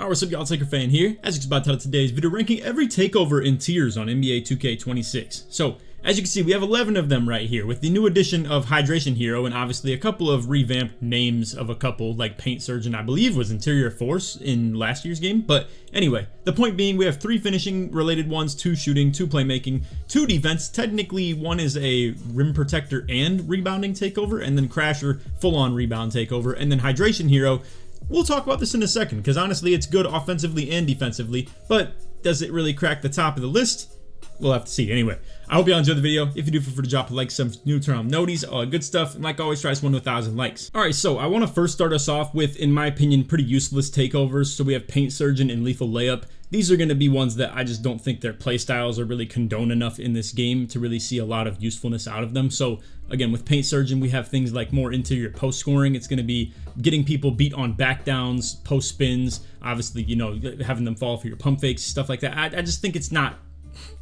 Alright, what's up y'all, LakerFan here. As you can about today's video, ranking every takeover in tiers on NBA 2K26. So, as you can see, we have 11 of them right here, with the new addition of Hydration Hero, and obviously a couple of revamped names of a couple, like Paint Surgeon, I believe was Interior Force in last year's game. But anyway, the point being, we have 3 finishing related ones, 2 shooting, 2 playmaking, 2 defense. Technically, one is a rim protector and rebounding takeover, and then Crasher, full-on rebound takeover, and then Hydration Hero. We'll talk about this in a second, because honestly it's good offensively and defensively, but does it really crack the top of the list? We'll have to see. Anyway, I hope y'all enjoyed the video. If you do, feel free to drop a like, some new turn on noties, all good stuff, and like always, try to 1,000 likes. Alright, so I want to first start us off with, in my opinion, pretty useless takeovers. So we have Paint Surgeon and Lethal Layup. These are going to be ones that I just don't think their playstyles are really condoned enough in this game to really see a lot of usefulness out of them. So again, with Paint Surgeon, we have things like more interior post scoring. It's going to be getting people beat on back downs, post spins, obviously, you know, having them fall for your pump fakes, stuff like that. I just think it's not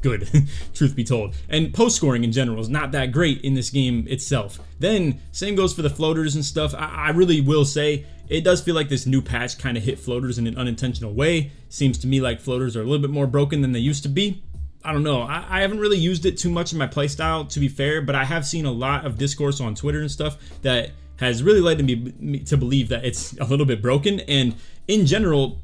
good, truth be told. And post scoring in general is not that great in this game itself. Then same goes for the floaters and stuff. I really will say it does feel like this new patch kind of hit floaters in an unintentional way. Seems to me like floaters are a little bit more broken than they used to be. I don't know. I haven't really used it too much in my playstyle, to be fair, but I have seen a lot of discourse on Twitter and stuff that has really led me to believe that it's a little bit broken. And in general,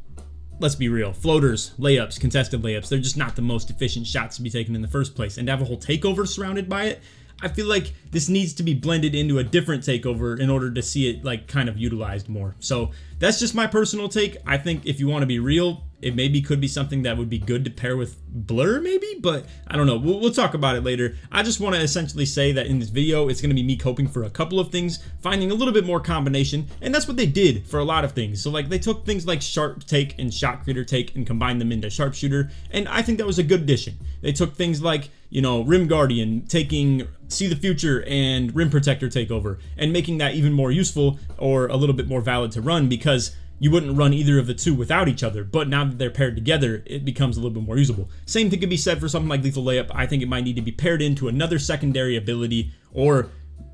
let's be real, floaters, layups, contested layups, they're just not the most efficient shots to be taken in the first place. And to have a whole takeover surrounded by it, I feel like this needs to be blended into a different takeover in order to see it like kind of utilized more. So that's just my personal take. I think if you want to be real, it maybe could be something that would be good to pair with Blur maybe, but I don't know. We'll talk about it later. I just want to essentially say that in this video, it's going to be me coping for a couple of things, finding a little bit more combination, and that's what they did for a lot of things. So like they took things like Sharp Take and Shot Creator Take and combined them into Sharpshooter, and I think that was a good addition. They took things like, you know, Rim Guardian, taking See the Future and Rim Protector Takeover, and making that even more useful or a little bit more valid to run, because you wouldn't run either of the two without each other, but now that they're paired together, it becomes a little bit more usable. Same thing could be said for something like Lethal Layup. I think it might need to be paired into another secondary ability, or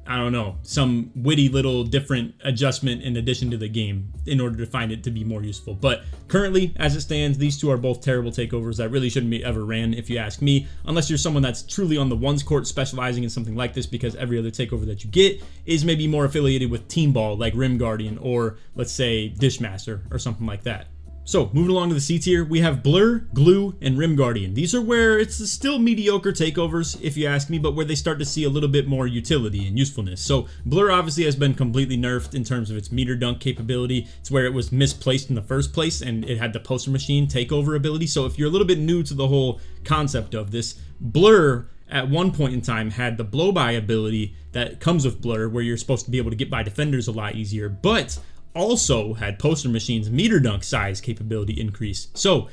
I don't know, some witty little different adjustment in addition to the game in order to find it to be more useful. But currently, as it stands, these two are both terrible takeovers that really shouldn't be ever ran, if you ask me, unless you're someone that's truly on the ones court specializing in something like this, because every other takeover that you get is maybe more affiliated with team ball, like Rim Guardian or let's say Dishmaster or something like that. So, moving along to the C tier, we have Blur, Glue, and Rim Guardian. These are where it's still mediocre takeovers, if you ask me, but where they start to see a little bit more utility and usefulness. So, Blur obviously has been completely nerfed in terms of its meter dunk capability. It's where it was misplaced in the first place, and it had the poster machine takeover ability. So, if you're a little bit new to the whole concept of this, Blur at one point in time had the blow-by ability that comes with Blur, where you're supposed to be able to get by defenders a lot easier, but also had poster machines meter dunk size capability increase. So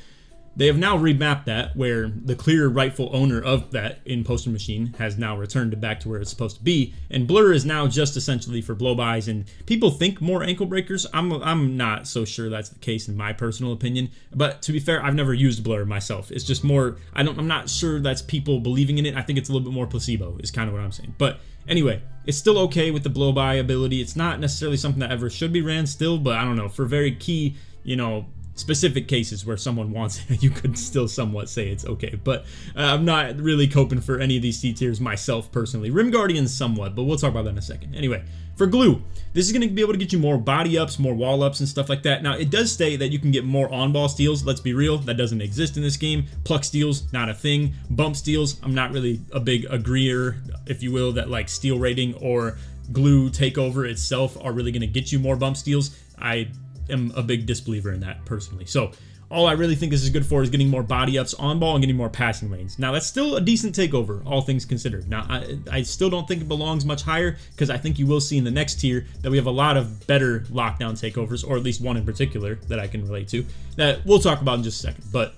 they have now remapped that, where the clear rightful owner of that in poster machine has now returned it back to where it's supposed to be, and Blur is now just essentially for blow-bys, and people think more ankle breakers. I'm not so sure that's the case in my personal opinion, but to be fair, I've never used Blur myself. It's just more, I'm not sure that's people believing in it. I think it's a little bit more placebo is kind of what I'm saying. But anyway, it's still okay with the blow-by ability. It's not necessarily something that ever should be ran still, but I don't know, for very key, you know, specific cases where someone wants it, you could still somewhat say it's okay. But I'm not really coping for any of these C tiers myself personally. Rim Guardian somewhat, but we'll talk about that in a second. Anyway, for Glue, this is going to be able to get you more body ups, more wall ups, and stuff like that. Now, it does say that you can get more on-ball steals. Let's be real, that doesn't exist in this game. Pluck steals, not a thing. Bump steals, I'm not really a big agreeer, if you will, that like steal rating or Glue takeover itself are really going to get you more bump steals. I am a big disbeliever in that personally. So all I really think this is good for is getting more body ups on ball and getting more passing lanes. Now that's still a decent takeover, all things considered. Now I still don't think it belongs much higher, because I think you will see in the next tier that we have a lot of better lockdown takeovers, or at least one in particular that I can relate to, that we'll talk about in just a second. But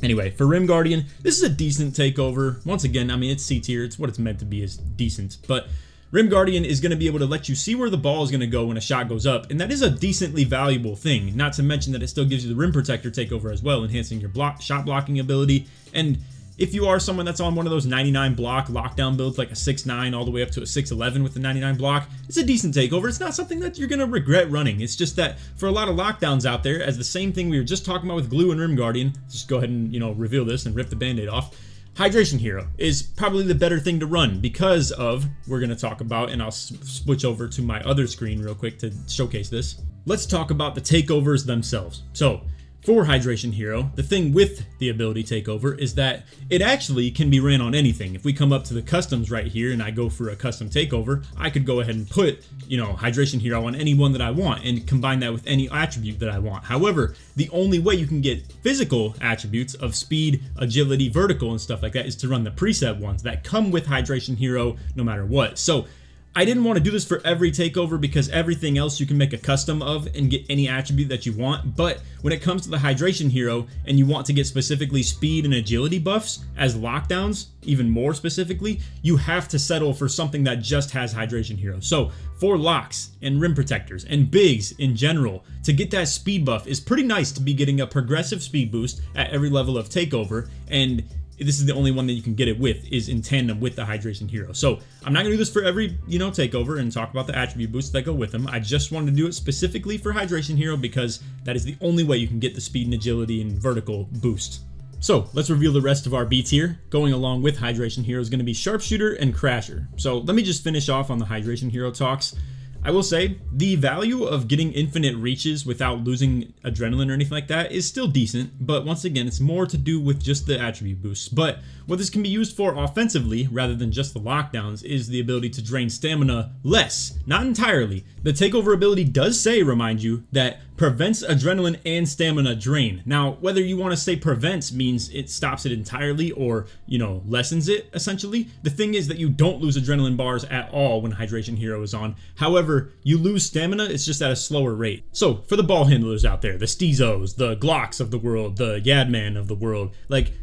anyway, for Rim Guardian, this is a decent takeover. Once again, I mean, it's C tier, it's what it's meant to be, is decent, but Rim Guardian is going to be able to let you see where the ball is going to go when a shot goes up, and that is a decently valuable thing, not to mention that it still gives you the Rim Protector takeover as well, enhancing your shot blocking ability. And if you are someone that's on one of those 99 block lockdown builds, like a 6'9 all the way up to a 6'11 with the 99 block, it's a decent takeover. It's not something that you're going to regret running. It's just that for a lot of lockdowns out there, as the same thing we were just talking about with Glue and Rim Guardian, just go ahead and, reveal this and rip the band-aid off. Hydration Hero is probably the better thing to run because of, we're going to talk about, and I'll switch over to my other screen real quick to showcase this. Let's talk about the takeovers themselves. So, for Hydration Hero, the thing with the ability Takeover is that it actually can be ran on anything. If we come up to the customs right here and I go for a custom takeover, I could go ahead and put, Hydration Hero on any one that I want and combine that with any attribute that I want. However, the only way you can get physical attributes of speed, agility, vertical, and stuff like that is to run the preset ones that come with Hydration Hero no matter what. So, I didn't want to do this for every takeover because everything else you can make a custom of and get any attribute that you want, but when it comes to the Hydration Hero and you want to get specifically speed and agility buffs as lockdowns, even more specifically, you have to settle for something that just has Hydration Hero. So for locks and rim protectors and bigs in general, to get that speed buff is pretty nice to be getting a progressive speed boost at every level of takeover, and this is the only one that you can get it with, is in tandem with the Hydration Hero. So I'm not gonna do this for every, takeover and talk about the attribute boosts that go with them. I just wanted to do it specifically for Hydration Hero because that is the only way you can get the speed and agility and vertical boost. So let's reveal the rest of our B tier. Going along with Hydration Hero is gonna be Sharpshooter and Crasher. So let me just finish off on the Hydration Hero talks. I will say, the value of getting infinite reaches without losing adrenaline or anything like that is still decent, but once again, it's more to do with just the attribute boosts. But what this can be used for offensively, rather than just the lockdowns, is the ability to drain stamina less, not entirely. The takeover ability does say, remind you, that prevents adrenaline and stamina drain. Now, whether you want to say prevents means it stops it entirely or, lessens it, essentially. The thing is that you don't lose adrenaline bars at all when Hydration Hero is on. However, you lose stamina, it's just at a slower rate. So, for the ball handlers out there, the Stizos, the Glocks of the world, the Yadman of the world,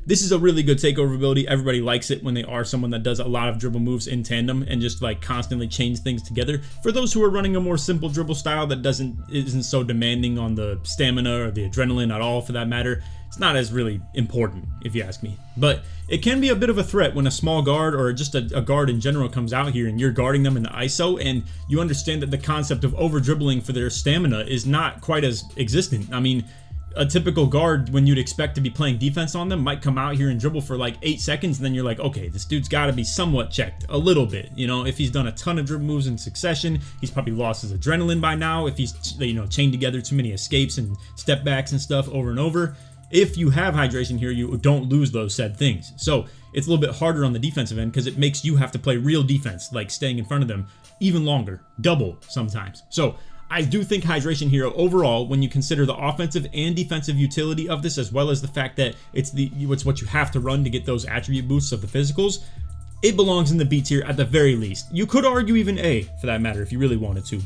this is a really good takeover ability. Everybody likes it when they are someone that does a lot of dribble moves in tandem and just constantly change things together. For those who are running a more simple dribble style that isn't so demanding on the stamina or the adrenaline at all for that matter, it's not as really important if you ask me. But it can be a bit of a threat when a small guard or just a guard in general comes out here and you're guarding them in the ISO and you understand that the concept of over dribbling for their stamina is not quite as existent. I mean, a typical guard, when you'd expect to be playing defense on them, might come out here and dribble for 8 seconds, and then you're like, okay, this dude's got to be somewhat checked a little bit. If he's done a ton of dribble moves in succession, he's probably lost his adrenaline by now. If he's chained together too many escapes and step backs and stuff over and over. If you have Hydration here, you don't lose those said things. So it's a little bit harder on the defensive end because it makes you have to play real defense, like staying in front of them even longer, double sometimes. So I do think Hydration Hero overall, when you consider the offensive and defensive utility of this, as well as the fact that it's what you have to run to get those attribute boosts of the physicals, it belongs in the B tier at the very least. You could argue even A for that matter if you really wanted to,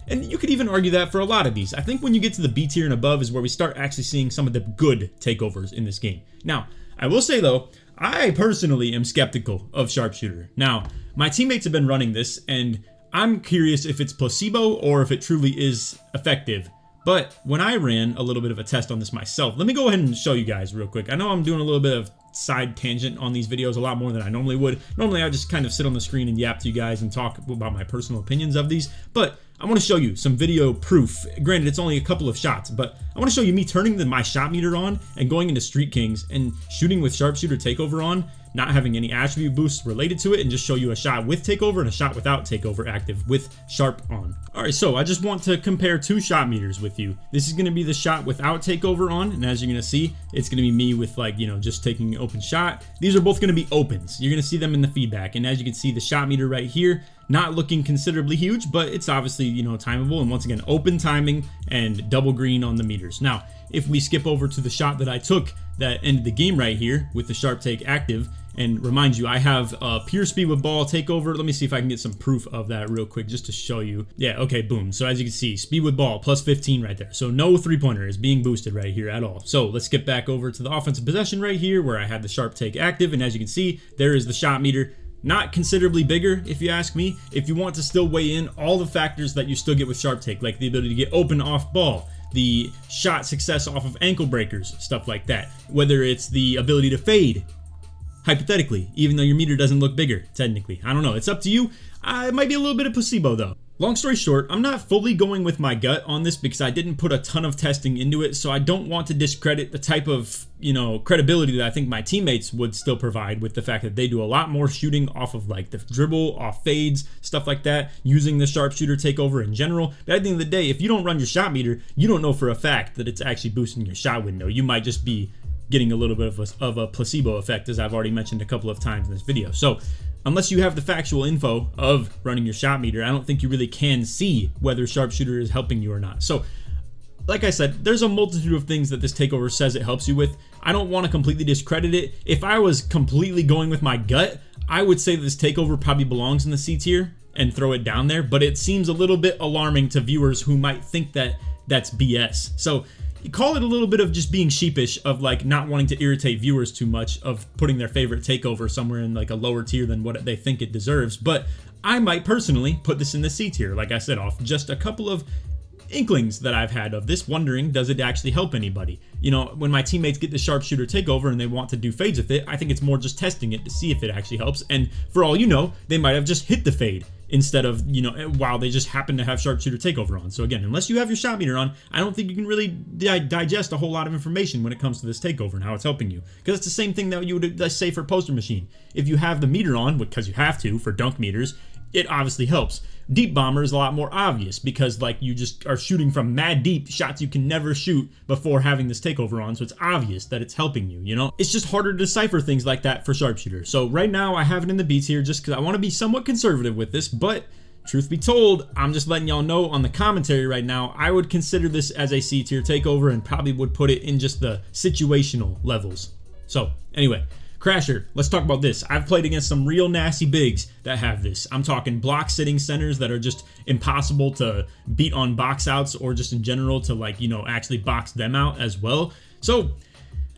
and you could even argue that for a lot of these. I think when you get to the B tier and above is where we start actually seeing some of the good takeovers in this game. Now, I will say though, I personally am skeptical of Sharpshooter. Now, my teammates have been running this and I'm curious if it's placebo or if it truly is effective. But when I ran a little bit of a test on this myself, let me go ahead and show you guys real quick. I know I'm doing a little bit of side tangent on these videos, a lot more than I normally would. Normally I just kind of sit on the screen and yap to you guys and talk about my personal opinions of these, but I want to show you some video proof. Granted, it's only a couple of shots, but I want to show you me turning my shot meter on and going into Street Kings and shooting with Sharpshooter Takeover on, not having any attribute boosts related to it, and just show you a shot with Takeover and a shot without Takeover active with Sharp on. Alright, so I just want to compare two shot meters with you. This is going to be the shot without Takeover on, and as you're going to see, it's going to be me with just taking an open shot. These are both going to be opens. You're going to see them in the feedback, and as you can see, the shot meter right here, not looking considerably huge, but it's obviously, timeable, and once again, open timing and double green on the meters. Now, if we skip over to the shot that I took that ended the game right here with the Sharp Take active, and remind you, I have pure speed with ball Takeover. Let me see if I can get some proof of that real quick just to show you. Yeah, okay, boom. So as you can see, speed with ball plus 15 right there. So no three-pointer is being boosted right here at all. So let's get back over to the offensive possession right here where I had the Sharp Take active, and as you can see, there is the shot meter. Not considerably bigger, if you ask me. If you want to still weigh in all the factors that you still get with Sharp Take, like the ability to get open off ball, the shot success off of ankle breakers, stuff like that. Whether it's the ability to fade, hypothetically, even though your meter doesn't look bigger, technically. I don't know, it's up to you. It might be a little bit of placebo though. Long story short, I'm not fully going with my gut on this because I didn't put a ton of testing into it, so I don't want to discredit the type of, credibility that I think my teammates would still provide with the fact that they do a lot more shooting off of like the dribble, off fades, stuff like that, using the sharpshooter takeover in general. But at the end of the day, if you don't run your shot meter, you don't know for a fact that it's actually boosting your shot window. You might just be getting a little bit of a placebo effect, as I've already mentioned a couple of times in this video. So unless you have the factual info of running your shot meter, I don't think you really can see whether sharpshooter is helping you or not. So like I said, there's a multitude of things that this takeover says it helps you with. I don't want to completely discredit it. If I was completely going with my gut, I would say that this takeover probably belongs in the C tier and throw it down there, but it seems a little bit alarming to viewers who might think that that's BS. So call it a little bit of just being sheepish, of like not wanting to irritate viewers too much, of putting their favorite takeover somewhere in like a lower tier than what they think it deserves. But I might personally put this in the C tier, like I said, off just a couple of inklings that I've had of this, wondering, does it actually help anybody? When my teammates get the sharpshooter takeover and they want to do fades with it, I think it's more just testing it to see if it actually helps. And for all you know, they might have just hit the fade instead of, while they just happen to have sharpshooter takeover on. So again, unless you have your shot meter on, I don't think you can really digest a whole lot of information when it comes to this takeover and how it's helping you. Because it's the same thing that you would, let's say, for poster machine. If you have the meter on, because you have to for dunk meters, it obviously helps. Deep bomber is a lot more obvious because like you just are shooting from mad deep, shots you can never shoot before having this takeover on, so it's obvious that it's helping you, It's just harder to decipher things like that for sharpshooter. So right now I have it in the B tier just because I want to be somewhat conservative with this, but truth be told, I'm just letting y'all know on the commentary right now, I would consider this as a C tier takeover and probably would put it in just the situational levels. So anyway, Crasher, let's talk about this. I've played against some real nasty bigs that have this. I'm talking block sitting centers that are just impossible to beat on box outs, or just in general to like, actually box them out as well. So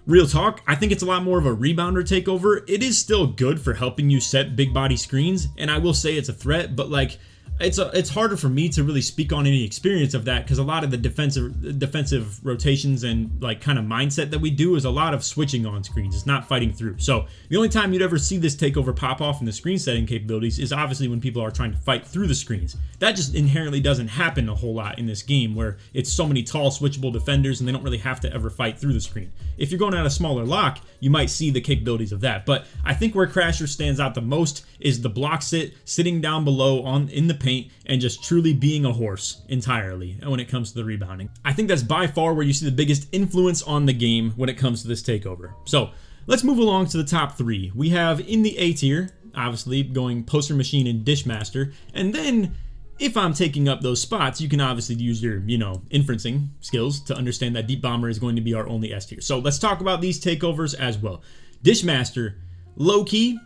real talk, I think it's a lot more of a rebounder takeover. It is still good for helping you set big body screens, and I will say it's a threat, but like it's harder for me to really speak on any experience of that because a lot of the defensive rotations and like kind of mindset that we do is a lot of switching on screens. It's not fighting through. So the only time you'd ever see this takeover pop off in the screen setting capabilities is obviously when people are trying to fight through the screens. That just inherently doesn't happen a whole lot in this game where it's so many tall switchable defenders and they don't really have to ever fight through the screen. If you're going at a smaller lock, you might see the capabilities of that. But I think where Crasher stands out the most is the block sitting down below in the paint and just truly being a horse entirely when it comes to the rebounding. I think that's by far where you see the biggest influence on the game when it comes to this takeover. So let's move along to the top three. We have in the A tier, obviously going Poster Machine and Dishmaster, and then if I'm taking up those spots, you can obviously use your, inferencing skills to understand that Deep Bomber is going to be our only S tier. So let's talk about these takeovers as well. Dishmaster, low-key,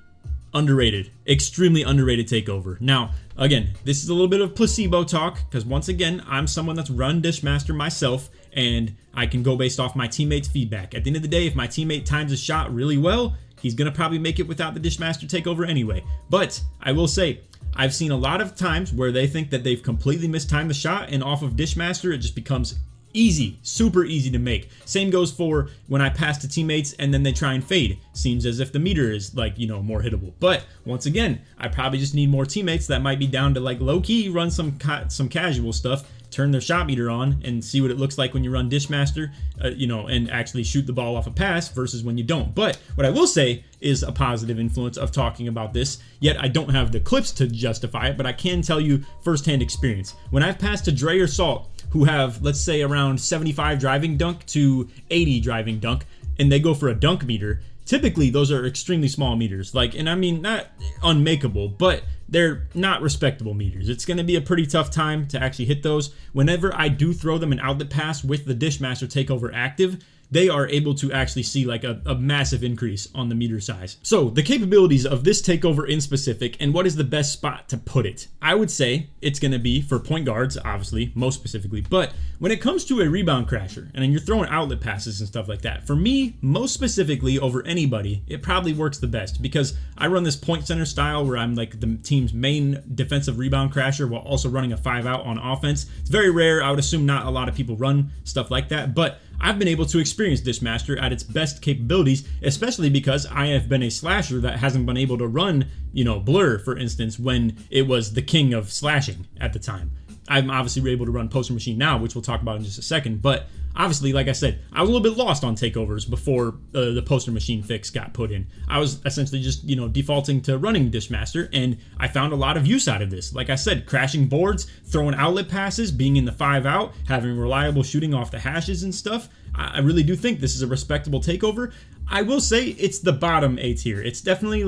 underrated, extremely underrated takeover. Now, again, this is a little bit of placebo talk because once again, I'm someone that's run Dishmaster myself and I can go based off my teammates' feedback. At the end of the day, if my teammate times a shot really well, he's going to probably make it without the Dishmaster takeover anyway. But I will say, I've seen a lot of times where they think that they've completely mistimed the shot and off of Dishmaster, it just becomes easy, super easy to make. Same goes for when I pass to teammates and then they try and fade. Seems as if the meter is like, more hittable. But once again, I probably just need more teammates that might be down to like low key run some casual stuff, turn their shot meter on and see what it looks like when you run Dishmaster, and actually shoot the ball off a pass versus when you don't. But what I will say is a positive influence of talking about this, yet I don't have the clips to justify it, but I can tell you firsthand experience. When I've passed to Dre or Salt, who have, let's say, around 75 driving dunk to 80 driving dunk, and they go for a dunk meter, typically those are extremely small meters. Like, and I mean, not unmakeable, but they're not respectable meters. It's going to be a pretty tough time to actually hit those. Whenever I do throw them an outlet pass with the Dishmaster takeover active, they are able to actually see like a massive increase on the meter size. So the capabilities of this takeover in specific and what is the best spot to put it, I would say it's going to be for point guards, obviously, most specifically. But when it comes to a rebound crasher and then you're throwing outlet passes and stuff like that, for me, most specifically over anybody, it probably works the best because I run this point center style where I'm like the team team's main defensive rebound crasher while also running a 5-out on offense. It's very rare. I would assume not a lot of people run stuff like that, but I've been able to experience Dishmaster at its best capabilities, especially because I have been a slasher that hasn't been able to run, Blur, for instance, when it was the king of slashing at the time. I'm obviously able to run Poster Machine now, which we'll talk about in just a second, but obviously, like I said, I was a little bit lost on takeovers before the Poster Machine fix got put in. I was essentially just, defaulting to running Dishmaster, and I found a lot of use out of this. Like I said, crashing boards, throwing outlet passes, being in the 5-out, having reliable shooting off the hashes and stuff. I really do think this is a respectable takeover. I will say it's the bottom A tier. It's definitely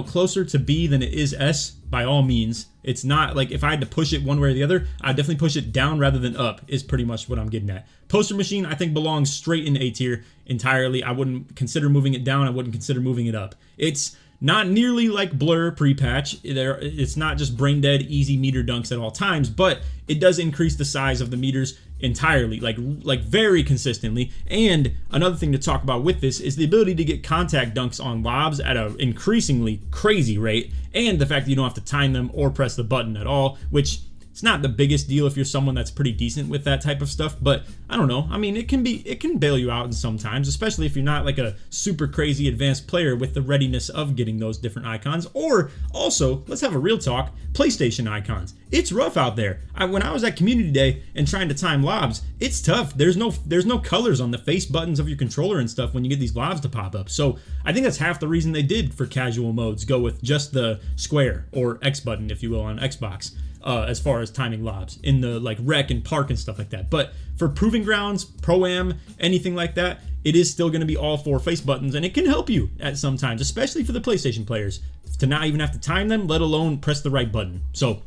closer to B than it is S by all means. It's not like if I had to push it one way or the other, I'd definitely push it down rather than up is pretty much what I'm getting at. Poster Machine, I think, belongs straight in A tier entirely. I wouldn't consider moving it down. I wouldn't consider moving it up. It's not nearly like Blur pre-patch. It's not just brain dead, easy meter dunks at all times, but it does increase the size of the meters entirely, like very consistently. And another thing to talk about with this is the ability to get contact dunks on lobs at an increasingly crazy rate, and the fact that you don't have to time them or press the button at all, which it's not the biggest deal if you're someone that's pretty decent with that type of stuff, but I don't know. I mean, it can bail you out sometimes, especially if you're not like a super crazy advanced player with the readiness of getting those different icons. Or also, let's have a real talk, PlayStation icons. It's rough out there. When I was at Community Day and trying to time lobs, it's tough. There's no colors on the face buttons of your controller and stuff when you get these lobs to pop up. So I think that's half the reason they did for casual modes go with just the square or X button, if you will, on Xbox. As far as timing lobs in the rec and park and stuff like that. But for Proving Grounds, Pro-Am, anything like that, it is still going to be all 4 face buttons, and it can help you at some times, especially for the PlayStation players, to not even have to time them, let alone press the right button. So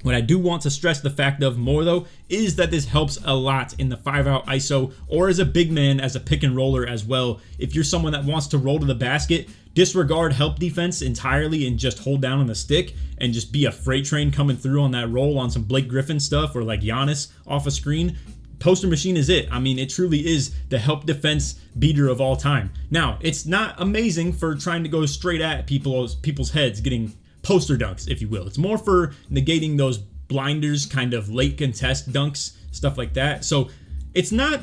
what I do want to stress the fact of more, though, is that this helps a lot in the 5-out ISO or as a big man, as a pick and roller as well. If you're someone that wants to roll to the basket, disregard help defense entirely and just hold down on the stick and just be a freight train coming through on that roll on some Blake Griffin stuff or like Giannis off a screen, Poster Machine is it. I mean, it truly is the help defense beater of all time. Now, it's not amazing for trying to go straight at people's heads, getting poster dunks, if you will. It's more for negating those blinders, kind of late contest dunks, stuff like that. So it's not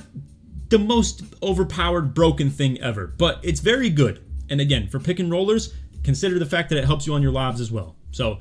the most overpowered broken thing ever, but it's very good. And again, for pick and rollers, consider the fact that it helps you on your lobs as well. So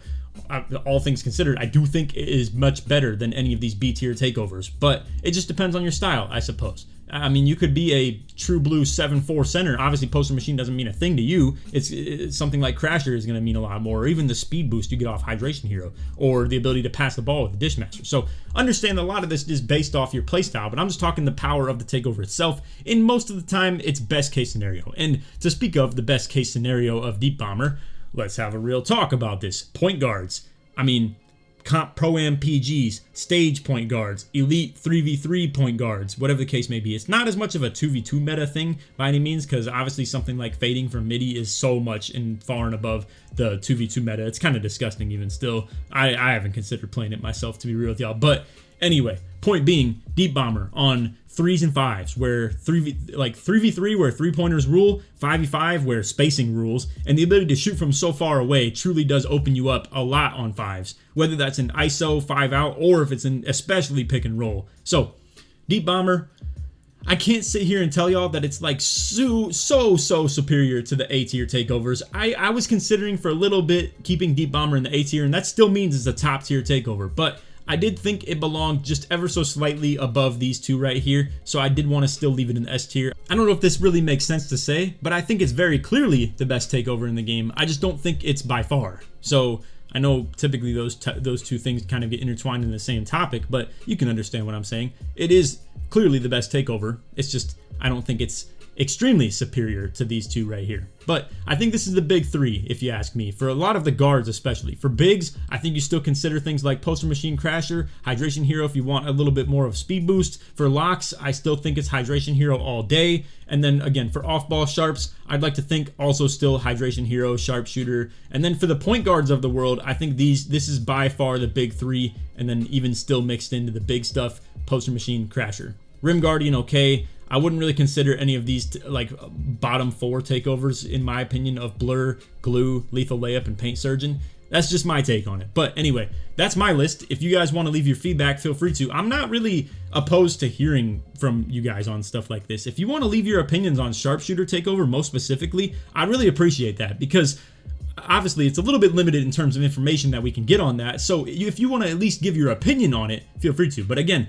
all things considered, I do think it is much better than any of these B tier takeovers, but it just depends on your style, I suppose. I mean, you could be a true blue 7-4 center. Obviously, Poster Machine doesn't mean a thing to you. It's something like Crasher is going to mean a lot more, or even the speed boost you get off Hydration Hero, or the ability to pass the ball with the Dishmaster. So understand that a lot of this is based off your playstyle, but I'm just talking the power of the takeover itself. In most of the time, it's best case scenario. And to speak of the best case scenario of Deep Bomber, let's have a real talk about this. Point guards. I mean, comp Pro-Am PGs, stage point guards, elite 3v3 point guards, whatever the case may be. It's not as much of a 2v2 meta thing by any means, because obviously something like fading from MIDI is so much and far and above the 2v2 meta. It's kind of disgusting even still. I haven't considered playing it myself, to be real with y'all. But anyway, point being, Deep Bomber on 3s and 5s, where 3v3 where 3-pointers rule, 5v5 where spacing rules, and the ability to shoot from so far away truly does open you up a lot on 5s, whether that's an ISO 5-out or if it's an especially pick and roll. So Deep Bomber, I can't sit here and tell y'all that it's like so superior to the A tier takeovers. I was considering for a little bit keeping Deep Bomber in the A tier, and that still means it's a top tier takeover, but I did think it belonged just ever so slightly above these two right here, so I did want to still leave it in S tier. I don't know if this really makes sense to say, but I think it's very clearly the best takeover in the game. I just don't think it's by far. So I know typically those two things kind of get intertwined in the same topic, but you can understand what I'm saying. It is clearly the best takeover. It's just I don't think it's extremely superior to these two right here. But I think this is the big three, if you ask me, for a lot of the guards especially. For bigs, I think you still consider things like Poster Machine Crasher, Hydration Hero if you want a little bit more of speed boost. For locks, I still think it's Hydration Hero all day. And then again, for off-ball sharps, I'd like to think also still Hydration Hero, Sharpshooter. And then for the point guards of the world, I think this is by far the big three, and then even still mixed into the big stuff, Poster Machine Crasher. Rim Guardian, okay. I wouldn't really consider any of these like bottom 4 takeovers, in my opinion, of Blur, Glue, Lethal Layup, and Paint Surgeon. That's just my take on it. But anyway, that's my list. If you guys want to leave your feedback, feel free to. I'm not really opposed to hearing from you guys on stuff like this. If you want to leave your opinions on Sharpshooter Takeover, most specifically, I'd really appreciate that, because obviously it's a little bit limited in terms of information that we can get on that. So if you want to at least give your opinion on it, feel free to. But again,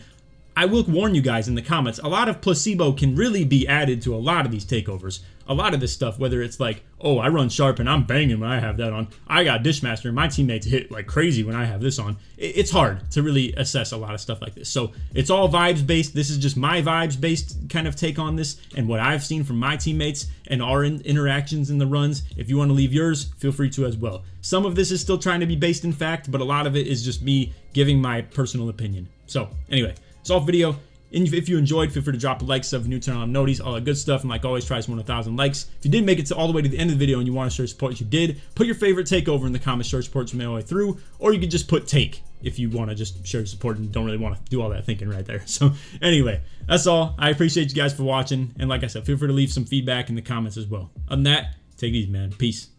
I will warn you guys in the comments, a lot of placebo can really be added to a lot of these takeovers. A lot of this stuff, whether it's like, oh, I run sharp and I'm banging when I have that on. I got Dishmaster and my teammates hit like crazy when I have this on. It's hard to really assess a lot of stuff like this. So it's all vibes based. This is just my vibes based kind of take on this and what I've seen from my teammates and our interactions in the runs. If you want to leave yours, feel free to as well. Some of this is still trying to be based in fact, but a lot of it is just me giving my personal opinion. So anyway, it's all video. If you enjoyed, feel free to drop a like, sub, new, turn on noties, all that good stuff. And like always, try to 1,000 likes. If you did make it all the way to the end of the video and you want to show support, you did. Put your favorite takeover in the comments, show support from all the way through. Or you could just put take if you want to just show support and don't really want to do all that thinking right there. So anyway, that's all. I appreciate you guys for watching. And like I said, feel free to leave some feedback in the comments as well. Other than that, take it easy, man. Peace.